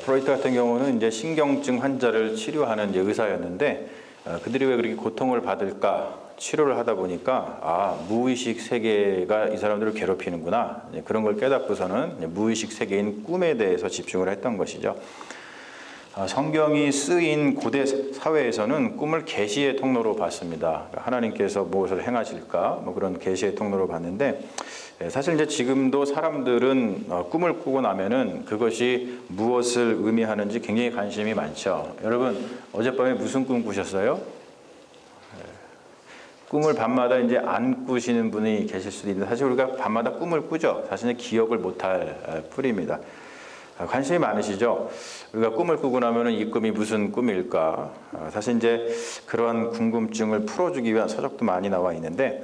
프로이트 같은 경우는 이제 신경증 환자를 치료하는 이제 의사였는데 그들이 왜 그렇게 고통을 받을까 치료를 하다 보니까 무의식 세계가 이 사람들을 괴롭히는구나 그런 걸 깨닫고서는 무의식 세계인 꿈에 대해서 집중을 했던 것이죠. 성경이 쓰인 고대 사회에서는 꿈을 계시의 통로로 봤습니다. 하나님께서 무엇을 행하실까 그런 계시의 통로로 봤는데 사실 이제 지금도 사람들은 꿈을 꾸고 나면은 그것이 무엇을 의미하는지 굉장히 관심이 많죠. 여러분 어젯밤에 무슨 꿈 꾸셨어요? 꿈을 밤마다 이제 안 꾸시는 분이 계실 수도 있는데 사실 우리가 밤마다 꿈을 꾸죠. 자신의 기억을 못할 뿐입니다. 관심이 많으시죠? 우리가 꿈을 꾸고 나면은 이 꿈이 무슨 꿈일까? 사실 이제 그러한 궁금증을 풀어주기 위한 서적도 많이 나와 있는데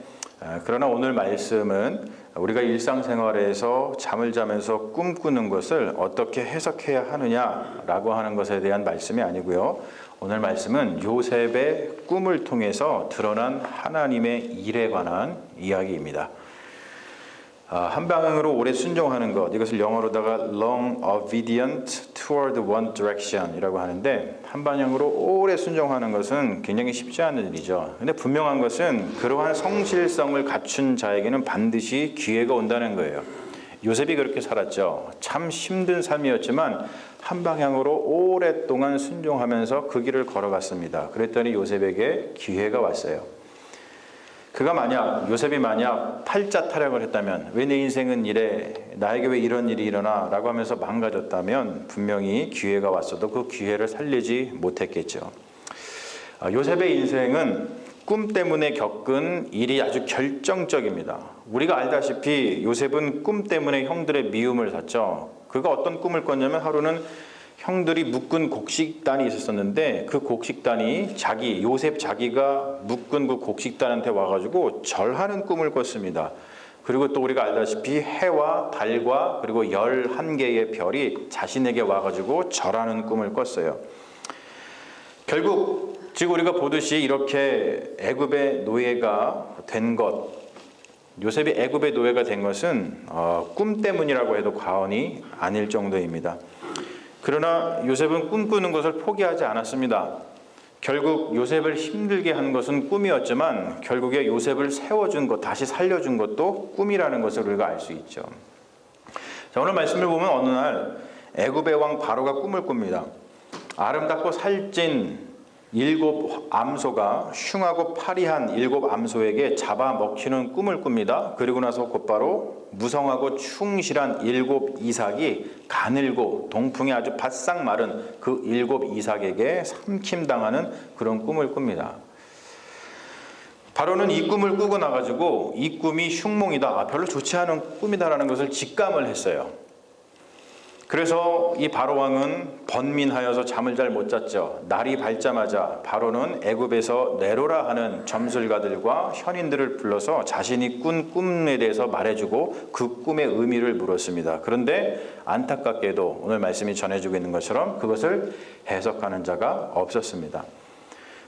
그러나 오늘 말씀은 우리가 일상생활에서 잠을 자면서 꿈꾸는 것을 어떻게 해석해야 하느냐라고 하는 것에 대한 말씀이 아니고요. 오늘 말씀은 요셉의 꿈을 통해서 드러난 하나님의 일에 관한 이야기입니다. 한 방향으로 오래 순종하는 것, 이것을 영어로다가 long obedient toward one direction 이라고 하는데 한 방향으로 오래 순종하는 것은 굉장히 쉽지 않은 일이죠. 근데 분명한 것은 그러한 성실성을 갖춘 자에게는 반드시 기회가 온다는 거예요. 요셉이 그렇게 살았죠. 참 힘든 삶이었지만 한 방향으로 오랫동안 순종하면서 그 길을 걸어갔습니다. 그랬더니 요셉에게 기회가 왔어요. 요셉이 만약 팔자 타령을 했다면, 왜 내 인생은 이래, 나에게 왜 이런 일이 일어나 라고 하면서 망가졌다면 분명히 기회가 왔어도 그 기회를 살리지 못했겠죠. 요셉의 인생은 꿈 때문에 겪은 일이 아주 결정적입니다. 우리가 알다시피 요셉은 꿈 때문에 형들의 미움을 샀죠. 그가 어떤 꿈을 꿨냐면 하루는 형들이 묶은 곡식단이 있었는데 그 곡식단이 요셉 자기가 묶은 그 곡식단한테 와가지고 절하는 꿈을 꿨습니다. 그리고 또 우리가 알다시피 해와 달과 그리고 11개의 별이 자신에게 와가지고 절하는 꿈을 꿨어요. 결국 즉 우리가 보듯이 이렇게 애굽의 노예가 된 것, 요셉이 애굽의 노예가 된 것은 꿈 때문이라고 해도 과언이 아닐 정도입니다. 그러나 요셉은 꿈꾸는 것을 포기하지 않았습니다. 결국 요셉을 힘들게 한 것은 꿈이었지만 결국에 요셉을 세워준 것, 다시 살려준 것도 꿈이라는 것을 우리가 알 수 있죠. 자, 오늘 말씀을 보면 어느 날 애굽의 왕 바로가 꿈을 꿉니다. 아름답고 살찐 7 암소가 흉하고 파리한 7 암소에게 잡아먹히는 꿈을 꿉니다. 그리고 나서 곧바로 무성하고 충실한 7 이삭이 가늘고 동풍에 아주 바싹 마른 그 7 이삭에게 삼킴당하는 그런 꿈을 꿉니다. 바로는 이 꿈을 꾸고 나가지고 이 꿈이 흉몽이다, 별로 좋지 않은 꿈이다라는 것을 직감을 했어요. 그래서 이 바로 왕은 번민하여서 잠을 잘 못 잤죠. 날이 밝자마자 바로는 애굽에서 네로라 하는 점술가들과 현인들을 불러서 자신이 꾼 꿈에 대해서 말해주고 그 꿈의 의미를 물었습니다. 그런데 안타깝게도 오늘 말씀이 전해주고 있는 것처럼 그것을 해석하는 자가 없었습니다.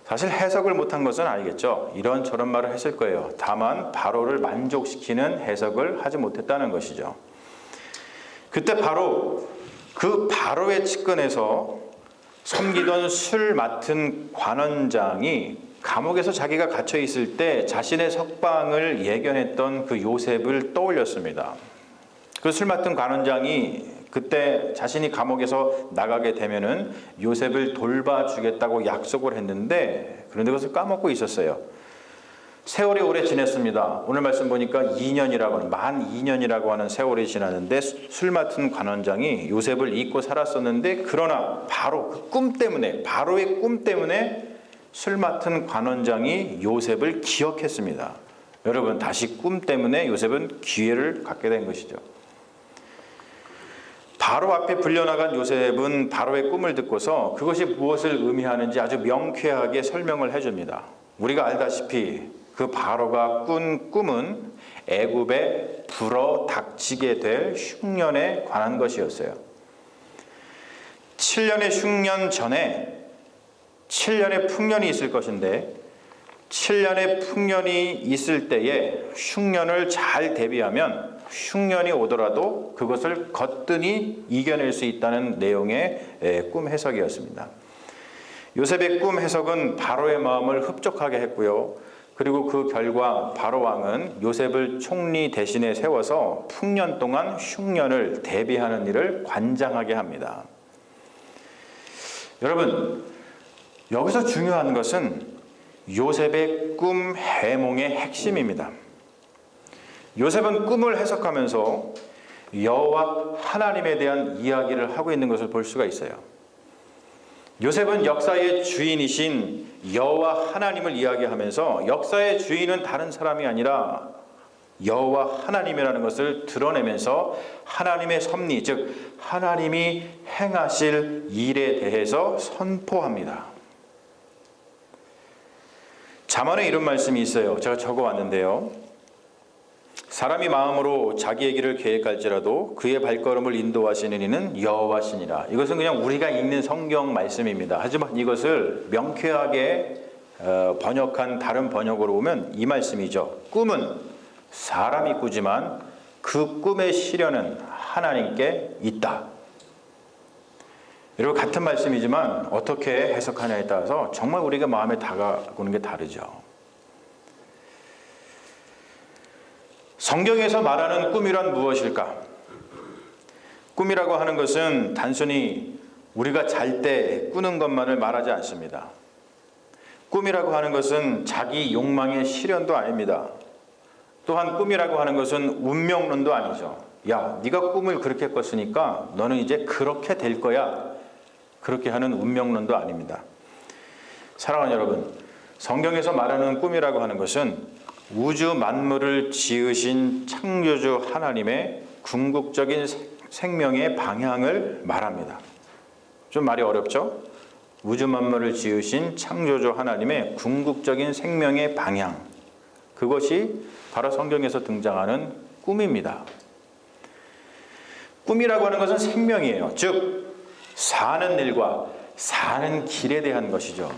사실 해석을 못한 것은 아니겠죠. 이런저런 말을 했을 거예요. 다만 바로를 만족시키는 해석을 하지 못했다는 것이죠. 그때 바로의 측근에서 섬기던 술 맡은 관원장이 감옥에서 자기가 갇혀 있을 때 자신의 석방을 예견했던 그 요셉을 떠올렸습니다. 그 술 맡은 관원장이 그때 자신이 감옥에서 나가게 되면은 요셉을 돌봐주겠다고 약속을 했는데 그런데 그것을 까먹고 있었어요. 세월이 오래 지냈습니다. 오늘 말씀 보니까 만 2년이라고 하는 세월이 지났는데 술 맡은 관원장이 요셉을 잊고 살았었는데 그러나 바로의 꿈 때문에 술 맡은 관원장이 요셉을 기억했습니다. 여러분, 다시 꿈 때문에 요셉은 기회를 갖게 된 것이죠. 바로 앞에 불려나간 요셉은 바로의 꿈을 듣고서 그것이 무엇을 의미하는지 아주 명쾌하게 설명을 해줍니다. 우리가 알다시피 그 바로가 꾼 꿈은 애굽에 불어 닥치게 될 흉년에 관한 것이었어요. 7년의 흉년 전에 7년의 풍년이 있을 것인데 7년의 풍년이 있을 때에 흉년을 잘 대비하면 흉년이 오더라도 그것을 거뜬히 이겨낼 수 있다는 내용의 꿈 해석이었습니다. 요셉의 꿈 해석은 바로의 마음을 흡족하게 했고요. 그리고 그 결과 바로 왕은 요셉을 총리 대신에 세워서 풍년 동안 흉년을 대비하는 일을 관장하게 합니다. 여러분, 여기서 중요한 것은 요셉의 꿈 해몽의 핵심입니다. 요셉은 꿈을 해석하면서 여호와 하나님에 대한 이야기를 하고 있는 것을 볼 수가 있어요. 요셉은 역사의 주인이신 여호와 하나님을 이야기하면서 역사의 주인은 다른 사람이 아니라 여호와 하나님이라는 것을 드러내면서 하나님의 섭리, 즉 하나님이 행하실 일에 대해서 선포합니다. 잠언에 이런 말씀이 있어요. 제가 적어왔는데요. 사람이 마음으로 자기의 길을 계획할지라도 그의 발걸음을 인도하시는 이는 여호와시니라. 이것은 그냥 우리가 읽는 성경 말씀입니다. 하지만 이것을 명쾌하게 번역한 다른 번역으로 보면 이 말씀이죠. 꿈은 사람이 꾸지만 그 꿈의 실현은 하나님께 있다. 여러분, 같은 말씀이지만 어떻게 해석하냐에 따라서 정말 우리가 마음에 다가오는 게 다르죠. 성경에서 말하는 꿈이란 무엇일까? 꿈이라고 하는 것은 단순히 우리가 잘 때 꾸는 것만을 말하지 않습니다. 꿈이라고 하는 것은 자기 욕망의 실현도 아닙니다. 또한 꿈이라고 하는 것은 운명론도 아니죠. 야, 네가 꿈을 그렇게 꿨으니까 너는 이제 그렇게 될 거야. 그렇게 하는 운명론도 아닙니다. 사랑하는 여러분, 성경에서 말하는 꿈이라고 하는 것은 우주 만물을 지으신 창조주 하나님의 궁극적인 생명의 방향을 말합니다. 좀 말이 어렵죠? 우주 만물을 지으신 창조주 하나님의 궁극적인 생명의 방향, 그것이 바로 성경에서 등장하는 꿈입니다. 꿈이라고 하는 것은 생명이에요. 즉 사는 일과 사는 길에 대한 것이죠.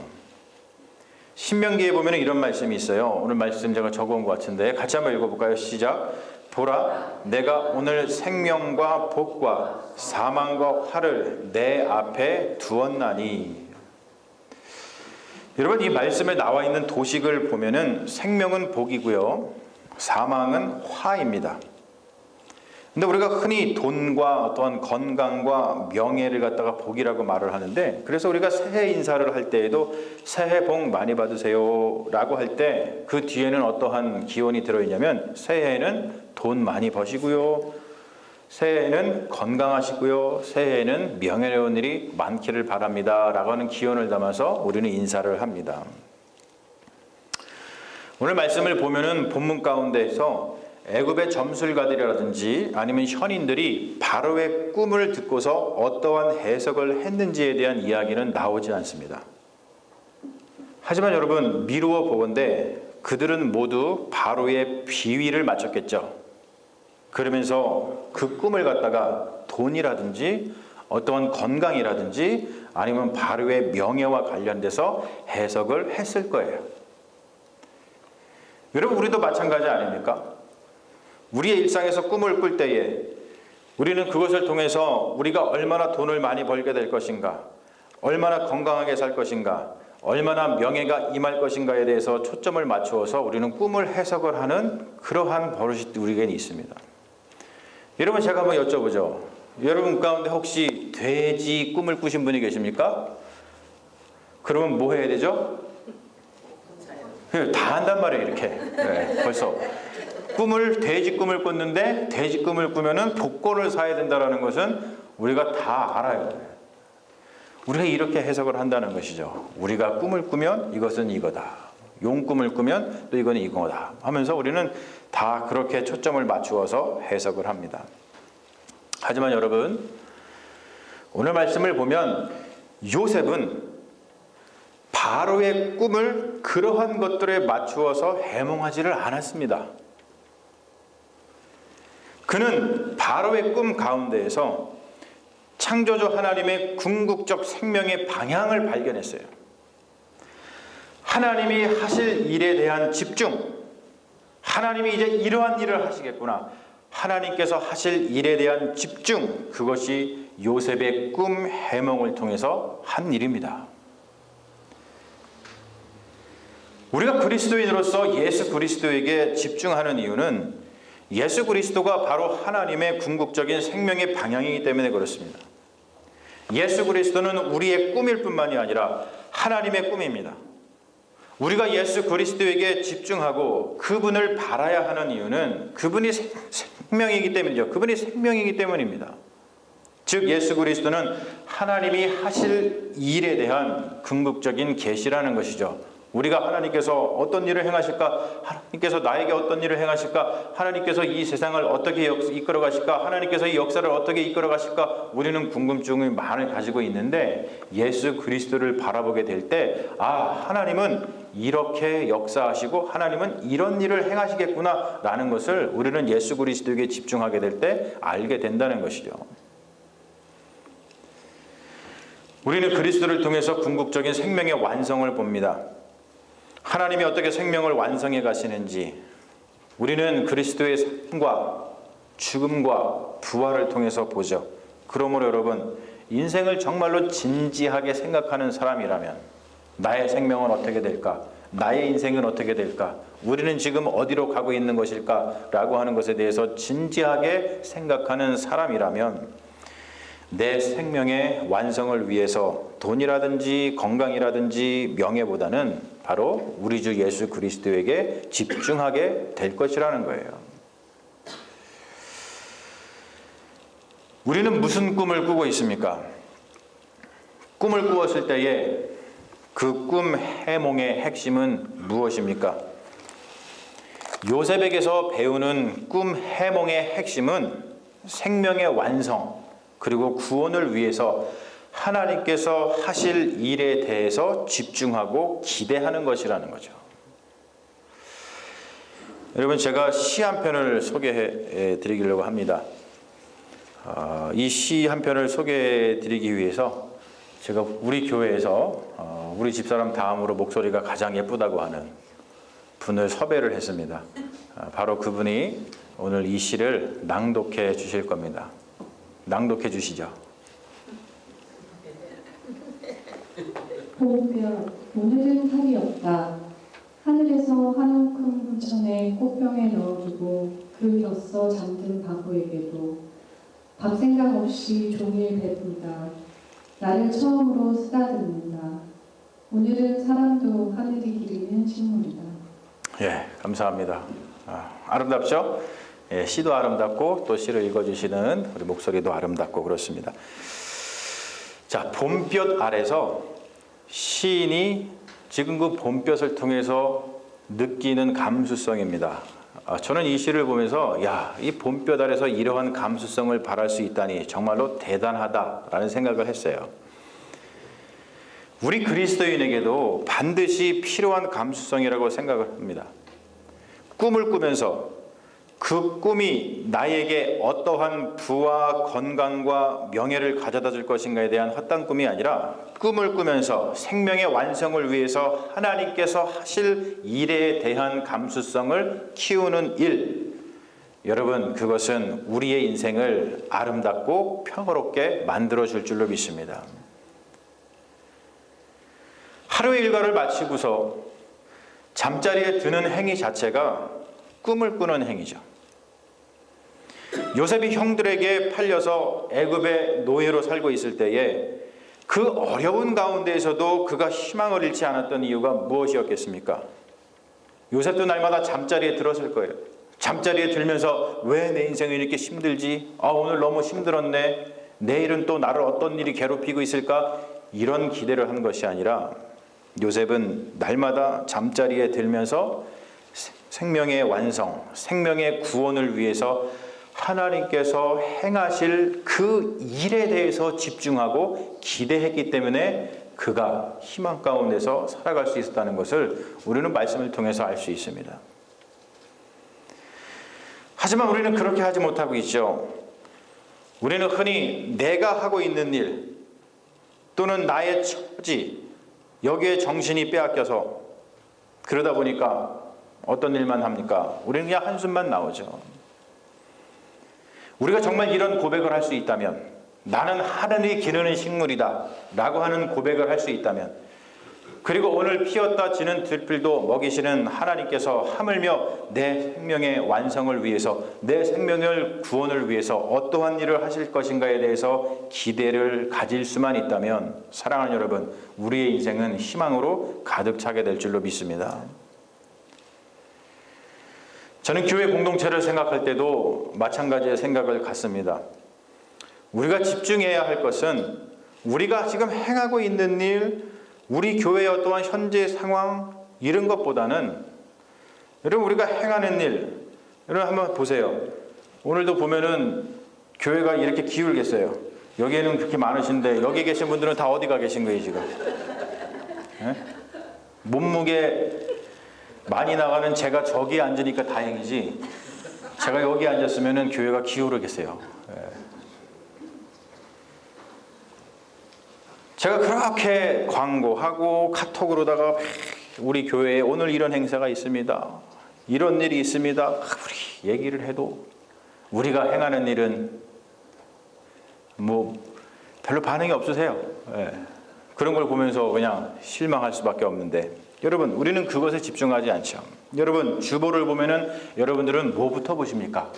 신명기에 보면 이런 말씀이 있어요. 오늘 말씀 제가 적어온 것 같은데 같이 한번 읽어볼까요? 시작. 보라, 내가 오늘 생명과 복과 사망과 화를 내 앞에 두었나니. 여러분, 이 말씀에 나와 있는 도식을 보면은 생명은 복이고요, 사망은 화입니다. 근데 우리가 흔히 돈과 어떤 건강과 명예를 갖다가 복이라고 말을 하는데, 그래서 우리가 새해 인사를 할 때에도 새해 복 많이 받으세요 라고 할 때 그 뒤에는 어떠한 기원이 들어있냐면 새해에는 돈 많이 버시고요, 새해에는 건강하시고요, 새해에는 명예로운 일이 많기를 바랍니다 라고 하는 기원을 담아서 우리는 인사를 합니다. 오늘 말씀을 보면은 본문 가운데에서 애굽의 점술가들이라든지 아니면 현인들이 바로의 꿈을 듣고서 어떠한 해석을 했는지에 대한 이야기는 나오지 않습니다. 하지만 여러분, 미루어 보건대 그들은 모두 바로의 비위를 맞췄겠죠. 그러면서 그 꿈을 갖다가 돈이라든지 어떠한 건강이라든지 아니면 바로의 명예와 관련돼서 해석을 했을 거예요. 여러분, 우리도 마찬가지 아닙니까? 우리의 일상에서 꿈을 꿀 때에 우리는 그것을 통해서 우리가 얼마나 돈을 많이 벌게 될 것인가, 얼마나 건강하게 살 것인가, 얼마나 명예가 임할 것인가에 대해서 초점을 맞추어서 우리는 꿈을 해석을 하는 그러한 버릇이 우리에게는 있습니다. 여러분, 제가 한번 여쭤보죠. 여러분 가운데 혹시 돼지 꿈을 꾸신 분이 계십니까? 그러면 뭐 해야 되죠? 다 한단 말이에요, 이렇게. 네, 벌써. 돼지 꿈을 꿨는데 돼지 꿈을 꾸면은 복권을 사야 된다는 것은 우리가 다 알아요. 우리가 이렇게 해석을 한다는 것이죠. 우리가 꿈을 꾸면 이것은 이거다, 용 꿈을 꾸면 또 이거는 이거다 하면서 우리는 다 그렇게 초점을 맞추어서 해석을 합니다. 하지만 여러분, 오늘 말씀을 보면 요셉은 바로의 꿈을 그러한 것들에 맞추어서 해몽하지를 않았습니다. 그는 바로의 꿈 가운데에서 창조주 하나님의 궁극적 생명의 방향을 발견했어요. 하나님이 하실 일에 대한 집중, 하나님이 이제 이러한 일을 하시겠구나, 하나님께서 하실 일에 대한 집중, 그것이 요셉의 꿈 해몽을 통해서 한 일입니다. 우리가 그리스도인으로서 예수 그리스도에게 집중하는 이유는 예수 그리스도가 바로 하나님의 궁극적인 생명의 방향이기 때문에 그렇습니다. 예수 그리스도는 우리의 꿈일 뿐만이 아니라 하나님의 꿈입니다. 우리가 예수 그리스도에게 집중하고 그분을 바라야 하는 이유는 그분이 생명이기 때문이죠. 그분이 생명이기 때문입니다. 즉 예수 그리스도는 하나님이 하실 일에 대한 궁극적인 계시라는 것이죠. 우리가 하나님께서 어떤 일을 행하실까? 하나님께서 나에게 어떤 일을 행하실까? 하나님께서 이 세상을 어떻게 이끌어 가실까? 하나님께서 이 역사를 어떻게 이끌어 가실까? 우리는 궁금증이 많이 가지고 있는데 예수 그리스도를 바라보게 될 때 하나님은 이렇게 역사하시고 하나님은 이런 일을 행하시겠구나 라는 것을 우리는 예수 그리스도에게 집중하게 될 때 알게 된다는 것이죠. 우리는 그리스도를 통해서 궁극적인 생명의 완성을 봅니다. 하나님이 어떻게 생명을 완성해 가시는지 우리는 그리스도의 삶과 죽음과 부활을 통해서 보죠. 그러므로 여러분, 인생을 정말로 진지하게 생각하는 사람이라면 나의 생명은 어떻게 될까? 나의 인생은 어떻게 될까? 우리는 지금 어디로 가고 있는 것일까? 라고 하는 것에 대해서 진지하게 생각하는 사람이라면 내 생명의 완성을 위해서 돈이라든지 건강이라든지 명예보다는 바로 우리 주 예수 그리스도에게 집중하게 될 것이라는 거예요. 우리는 무슨 꿈을 꾸고 있습니까? 꿈을 꾸었을 때에 그 꿈 해몽의 핵심은 무엇입니까? 요셉에게서 배우는 꿈 해몽의 핵심은 생명의 완성 그리고 구원을 위해서 하나님께서 하실 일에 대해서 집중하고 기대하는 것이라는 거죠. 여러분, 제가 시 한 편을 소개해 드리려고 합니다. 이 시 한 편을 소개해 드리기 위해서 제가 우리 교회에서 우리 집사람 다음으로 목소리가 가장 예쁘다고 하는 분을 섭외를 했습니다. 바로 그분이 오늘 이 시를 낭독해 주실 겁니다. 낭독해 주시죠. 봄별, 오늘은 탈이 없다. 하늘에서 한 움큼 분천에 꽃병에 넣어주고 그 곁서 잠든 바보에게도 밥 생각 없이 종일 배부르다. 나를 처음으로 쓰다듬는다. 오늘은 사람도 하늘이 기르는 식물이다. 예, 감사합니다. 아름답죠? 예, 시도 아름답고 또 시를 읽어주시는 우리 목소리도 아름답고 그렇습니다. 자, 봄볕 아래서 시인이 지금 그 봄볕을 통해서 느끼는 감수성입니다. 저는 이 시를 보면서 이 봄볕 아래서 이러한 감수성을 발할 수 있다니 정말로 대단하다라는 생각을 했어요. 우리 그리스도인에게도 반드시 필요한 감수성이라고 생각을 합니다. 꿈을 꾸면서 그 꿈이 나에게 어떠한 부와 건강과 명예를 가져다 줄 것인가에 대한 헛된 꿈이 아니라 꿈을 꾸면서 생명의 완성을 위해서 하나님께서 하실 일에 대한 감수성을 키우는 일. 여러분, 그것은 우리의 인생을 아름답고 평화롭게 만들어줄 줄로 믿습니다. 하루의 일과를 마치고서 잠자리에 드는 행위 자체가 꿈을 꾸는 행위죠. 요셉이 형들에게 팔려서 애굽의 노예로 살고 있을 때에 그 어려운 가운데에서도 그가 희망을 잃지 않았던 이유가 무엇이었겠습니까? 요셉도 날마다 잠자리에 들었을 거예요. 잠자리에 들면서 왜 내 인생이 이렇게 힘들지? 오늘 너무 힘들었네. 내일은 또 나를 어떤 일이 괴롭히고 있을까? 이런 기대를 하는 것이 아니라 요셉은 날마다 잠자리에 들면서 생명의 완성, 생명의 구원을 위해서 하나님께서 행하실 그 일에 대해서 집중하고 기대했기 때문에 그가 희망 가운데서 살아갈 수 있었다는 것을 우리는 말씀을 통해서 알 수 있습니다. 하지만 우리는 그렇게 하지 못하고 있죠. 우리는 흔히 내가 하고 있는 일 또는 나의 처지 여기에 정신이 빼앗겨서 그러다 보니까 어떤 일만 합니까? 우리는 그냥 한숨만 나오죠. 우리가 정말 이런 고백을 할 수 있다면, 나는 하늘이 기르는 식물이다 라고 하는 고백을 할 수 있다면, 그리고 오늘 피었다 지는 들필도 먹이시는 하나님께서 하물며 내 생명의 완성을 위해서, 내 생명을 구원을 위해서 어떠한 일을 하실 것인가에 대해서 기대를 가질 수만 있다면, 사랑하는 여러분, 우리의 인생은 희망으로 가득 차게 될 줄로 믿습니다. 저는 교회 공동체를 생각할 때도 마찬가지의 생각을 갖습니다. 우리가 집중해야 할 것은 우리가 지금 행하고 있는 일, 우리 교회의 어떠한 현재 상황, 이런 것보다는, 여러분, 우리가 행하는 일, 여러분 한번 보세요. 오늘도 보면은 교회가 이렇게 기울겠어요. 여기에는 그렇게 많으신데 여기 계신 분들은 다 어디 가 계신 거예요 지금? 예? 몸무게 많이 나가는 제가 저기 앉으니까 다행이지, 제가 여기 앉았으면은 교회가 기울겠어요. 예. 제가 그렇게 광고하고 카톡으로다가 우리 교회에 오늘 이런 행사가 있습니다, 이런 일이 있습니다, 우리 얘기를 해도 우리가 행하는 일은 뭐 별로 반응이 없으세요. 예. 그런 걸 보면서 그냥 실망할 수밖에 없는데, 여러분, 우리는 그것에 집중하지 않죠. 여러분, 주보를 보면은 여러분들은 뭐부터 보십니까?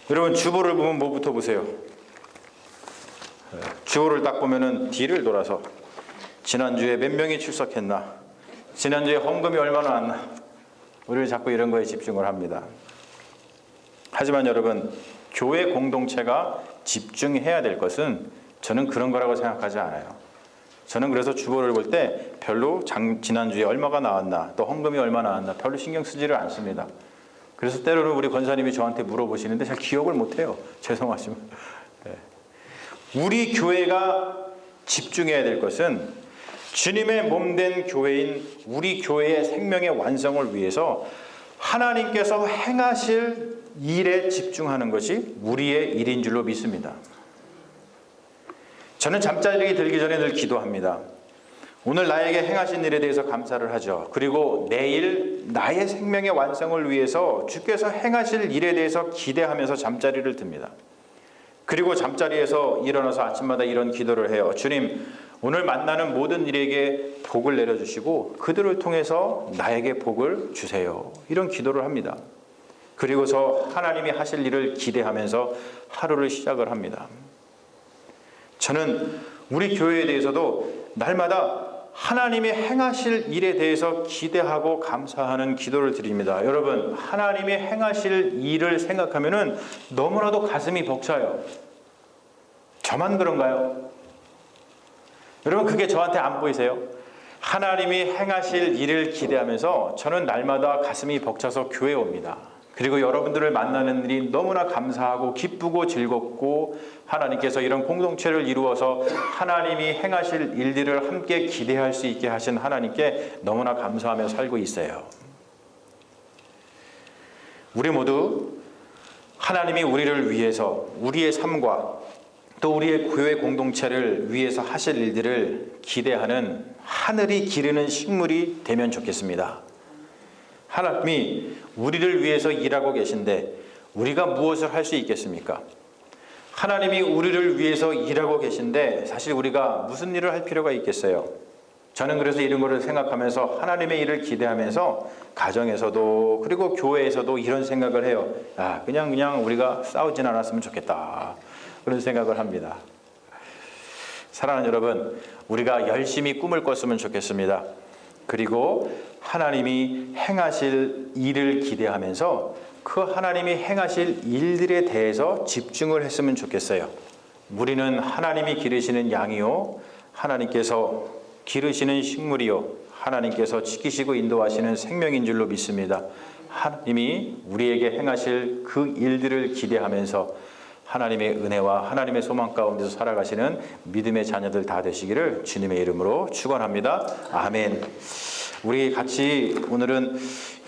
여러분, 주보를 보면 뭐부터 보세요? 주보를 딱 보면은 뒤를 돌아서 지난주에 몇 명이 출석했나, 지난주에 헌금이 얼마나 왔나, 우리는 자꾸 이런 거에 집중을 합니다. 하지만 여러분, 교회 공동체가 집중해야 될 것은 저는 그런 거라고 생각하지 않아요. 저는 그래서 주보를 볼 때 별로 지난주에 얼마가 나왔나, 또 헌금이 얼마 나왔나 별로 신경 쓰지를 않습니다. 그래서 때로는 우리 권사님이 저한테 물어보시는데 잘 기억을 못해요. 죄송하지만. 네. 우리 교회가 집중해야 될 것은 주님의 몸된 교회인 우리 교회의 생명의 완성을 위해서 하나님께서 행하실 일에 집중하는 것이 우리의 일인 줄로 믿습니다. 저는 잠자리에 들기 전에 늘 기도합니다. 오늘 나에게 행하신 일에 대해서 감사를 하죠. 그리고 내일 나의 생명의 완성을 위해서 주께서 행하실 일에 대해서 기대하면서 잠자리를 듭니다. 그리고 잠자리에서 일어나서 아침마다 이런 기도를 해요. 주님, 오늘 만나는 모든 일에게 복을 내려주시고 그들을 통해서 나에게 복을 주세요. 이런 기도를 합니다. 그리고서 하나님이 하실 일을 기대하면서 하루를 시작을 합니다. 저는 우리 교회에 대해서도 날마다 하나님이 행하실 일에 대해서 기대하고 감사하는 기도를 드립니다. 여러분, 하나님이 행하실 일을 생각하면은 너무나도 가슴이 벅차요. 저만 그런가요? 여러분, 그게 저한테 안 보이세요? 하나님이 행하실 일을 기대하면서 저는 날마다 가슴이 벅차서 교회에 옵니다. 그리고 여러분들을 만나는 일이 너무나 감사하고 기쁘고 즐겁고, 하나님께서 이런 공동체를 이루어서 하나님이 행하실 일들을 함께 기대할 수 있게 하신 하나님께 너무나 감사하며 살고 있어요. 우리 모두 하나님이 우리를 위해서, 우리의 삶과 또 우리의 교회 공동체를 위해서 하실 일들을 기대하는 하늘이 기르는 식물이 되면 좋겠습니다. 하나님이 우리를 위해서 일하고 계신데 우리가 무엇을 할 수 있겠습니까? 하나님이 우리를 위해서 일하고 계신데 사실 우리가 무슨 일을 할 필요가 있겠어요? 저는 그래서 이런 거를 생각하면서 하나님의 일을 기대하면서 가정에서도 그리고 교회에서도 이런 생각을 해요. 그냥 우리가 싸우진 않았으면 좋겠다, 그런 생각을 합니다. 사랑하는 여러분, 우리가 열심히 꿈을 꿨으면 좋겠습니다. 그리고 하나님이 행하실 일을 기대하면서 그 하나님이 행하실 일들에 대해서 집중을 했으면 좋겠어요. 우리는 하나님이 기르시는 양이요, 하나님께서 기르시는 식물이요, 하나님께서 지키시고 인도하시는 생명인 줄로 믿습니다. 하나님이 우리에게 행하실 그 일들을 기대하면서 하나님의 은혜와 하나님의 소망 가운데서 살아가시는 믿음의 자녀들 다 되시기를 주님의 이름으로 축원합니다. 아멘. 우리 같이 오늘은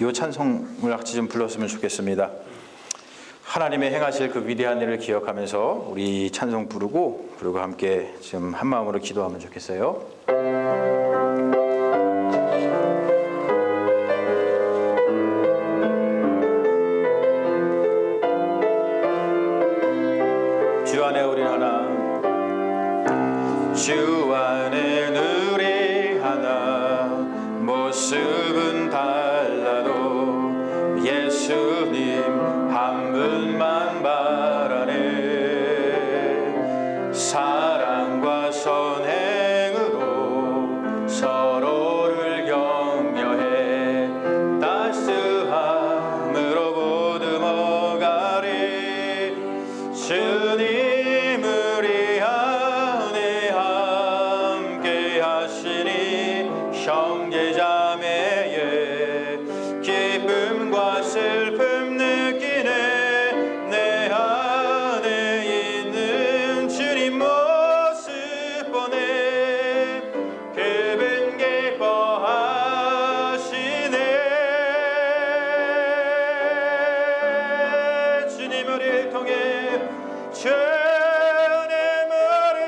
이 찬송을 같이 좀 불렀으면 좋겠습니다. 하나님의 행하실 그 위대한 일을 기억하면서 우리 찬송 부르고, 그리고 함께 지금 한 마음으로 기도하면 좋겠어요. 주 안에 우리 하나 모습은 달라도 예수님 한 분만 바라네. 사랑과 선행으로 서로를 격려해 따스함으로 보듬어가리. 주님 우리 안에 함께 하시니 형제자매의 기쁨과 슬픔 느끼네. 내 안에 있는 주님 모습 보네. 그분 기뻐하시네. 주님 우리를 통해 주님을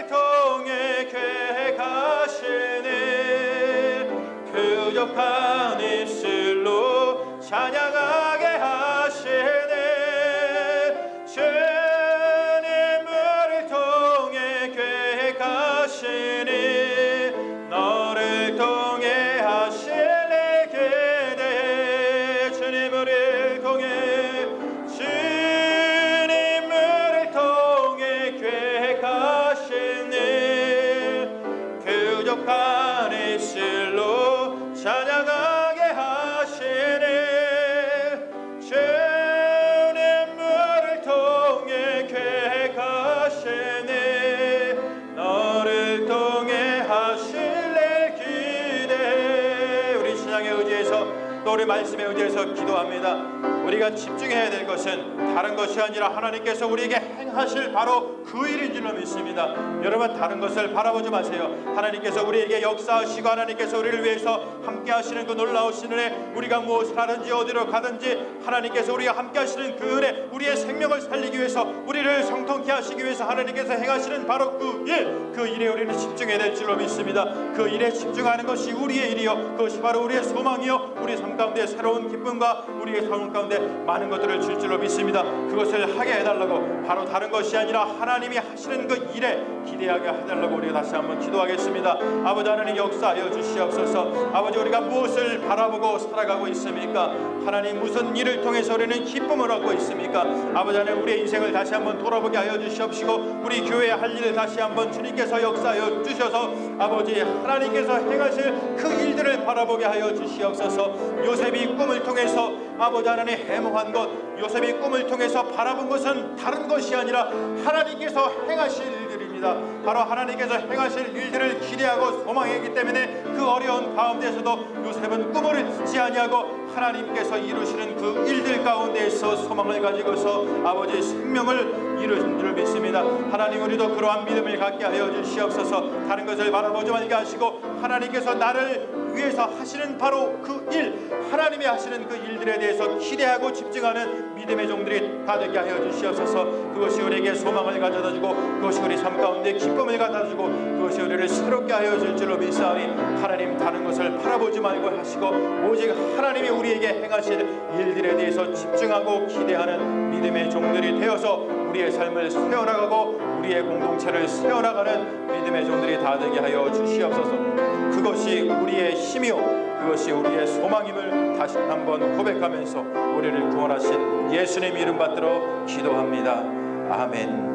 통해 계획하시네. 부족한 입술로 찬양하게 하시네. 주님을 통해 계획하시니 너를 통해 하시네 기대. 주님을 통해 주님을 통해 계획하시니 부족한 입술로 찬양하게 하시네. 주님을 통해 계획하시네. 너를 통해 하실래 기대. 우리 신앙에 의지해서 또 우리 말씀에 의지해서 기도합니다. 우리가 집중해야 될 것은 다른 것이 아니라 하나님께서 우리에게 행하실 바로 그 일인 줄로 믿습니다. 여러분 다른 것을 바라보지 마세요. 하나님께서 우리에게 역사하시고 하나님께서 우리를 위해서 함께 하시는 그 놀라우신 은혜, 우리가 무엇을 하든지 어디로 가든지 하나님께서 우리가 함께 하시는 그 은혜, 우리의 생명을 살리기 위해서 우리를 성통케 하시기 위해서 하나님께서 행하시는 바로 그 일에 우리는 집중해야 될 줄로 믿습니다. 그 일에 집중하는 것이 우리의 일이요, 그것이 바로 우리의 소망이요, 우리 삶 가운데 새로운 기쁨과 우리의 삶 가운데 많은 것들을 줄 줄로 믿습니다. 그것을 하게 해달라고, 바로 다른 것이 아니라 하나님이 하시는 그 일에 기대하게 해달라고 우리가 다시 한번 기도하겠습니다. 아버지 하나님 역사하여 주시옵소서. 아버지 우리가 무엇을 바라보고 살아가고 있습니까? 하나님 무슨 일을 통해서 우리는 기쁨을 얻고 있습니까? 아버지 하나님 우리의 인생을 다시 한번 돌아보게 하여 주시옵시고 우리 교회의 할 일을 다시 한번 주님께서 역사하여 주셔서 아버지 하나님께서 행하실 그 일들을 바라보게 하여 주시옵소서. 요셉이 꿈을 통해서 아버지 하나님 해몽한 것, 요셉이 꿈을 통해서 바라본 것은 다른 것이 아니라 하나님께서 행하실 일들입니다. 바로 하나님께서 행하실 일들을 기대하고 소망했기 때문에 그 어려운 가운데서도 요셉은 꿈을 잊지 아니하고 하나님께서 이루시는 그 일들 가운데에서 소망을 가지고서 아버지의 생명을 이루신 줄 믿습니다. 하나님 우리도 그러한 믿음을 갖게 하여 주시옵소서. 다른 것을 바라보지 말게 하시고 하나님께서 나를 위해서 하시는 바로 그 일, 하나님이 하시는 그 일들에 대해서 기대하고 집중하는 믿음의 종들이 다 되게 하여 주시옵소서. 그것이 우리에게 소망을 가져다주고 그것이 우리 삶 가운데 기쁨을 가져다주고 그것이 우리를 새롭게 하여 줄 줄로 믿사오니 하나님 다른 것을 바라보지 말고 하시고 오직 하나님이 우리에게 행하실 일들에 대해서 집중하고 기대하는 믿음의 종들이 되어서 우리의 삶을 세워나가고 우리의 공동체를 세워나가는 믿음의 종들이 다 되게 하여 주시옵소서. 그것이 우리의 힘이요 그것이 우리의 소망임을 다시 한번 고백하면서 우리를 구원하신 예수님 이름 받들어 기도합니다. 아멘.